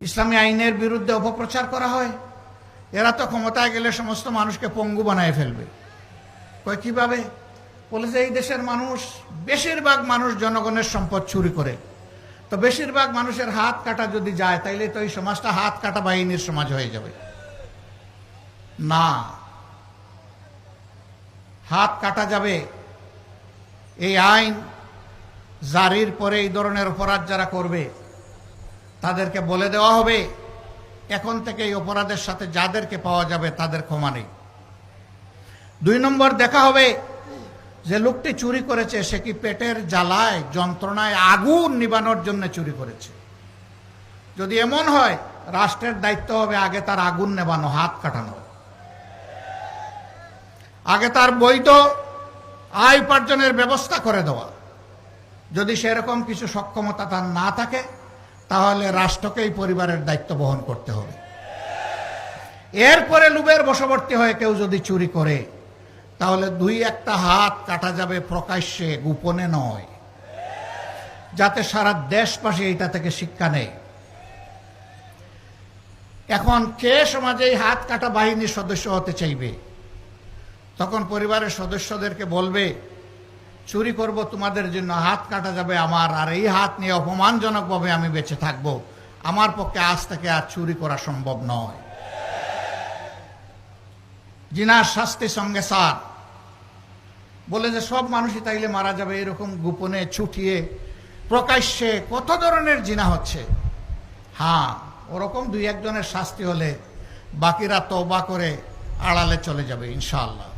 ইসলামী আইনের বিরুদ্ধে অপপ্রচার করা হয়। এরা তো ক্ষমতায় গেলে সমস্ত মানুষকে পঙ্গু বানায় ফেলবে। কয় কিভাবে? বলেছে এই দেশের মানুষ, বেশিরভাগ মানুষ জনগণের সম্পদ চুরি করে, তো বেশিরভাগ মানুষের হাত কাটা যদি যায় তাইলে তো এই সমাজটা হাত কাটা বাহিনীর সমাজ হয়ে যাবে। না, হাত কাটা যাবে। এই আইন জারির পরে এই ধরনের অপরাধ যারা করবে তাদেরকে বলে দেওয়া হবে এখন থেকে এই অপরাধের সাথে যাদেরকে পাওয়া যাবে তাদের ক্ষমা নেই। 2 নম্বর, দেখা হবে যে লোকটি চুরি করেছে সে কি পেটের জ্বালায় যন্ত্রণায় আগুন নিবানোর জন্য চুরি করেছে। যদি এমন হয়, রাষ্ট্রের দায়িত্ব হবে আগে তার আগুন নেবানো, হাত কাটানো, আগে তার বৈধ আয় উপার্জনের ব্যবস্থা করে দেওয়া। যদি সেরকম কিছু সক্ষমতা তার না থাকে তাহলে রাষ্ট্রকেই পরিবারের দায়িত্ব বহন করতে হবে। এরপরে লোভের বশবর্তী হয়ে কেউ যদি চুরি করে তাহলে 2-1টা হাত কাটা যাবে প্রকাশ্যে, গোপনে নয়, যাতে সারা দেশবাসী এইটা থেকে শিক্ষা নেয়। এখন কে সমাজে এই হাত কাটা বাহিনীর সদস্য হতে চাইবে? তখন পরিবারের সদস্যদেরকে বলবে চুরি করব তোমাদের জন্য, হাত কাটা যাবে আমার, আর এই হাত নিয়ে অপমানজনকভাবে আমি বেঁচে থাকব। আমার পক্ষে আজ থেকে আর চুরি করা সম্ভব নয়। জিনার শাস্তি সঙ্গে সার। বলে যে সব মানুষই তাইলে মারা যাবে, এরকম গোপনে ছুটিয়ে প্রকাশ্যে কত ধরনের জিনা হচ্ছে। হ্যাঁ, ওরকম 2-1 জনের শাস্তি হলে বাকিরা তওবা করে আড়ালে চলে যাবে ইনশাআল্লাহ।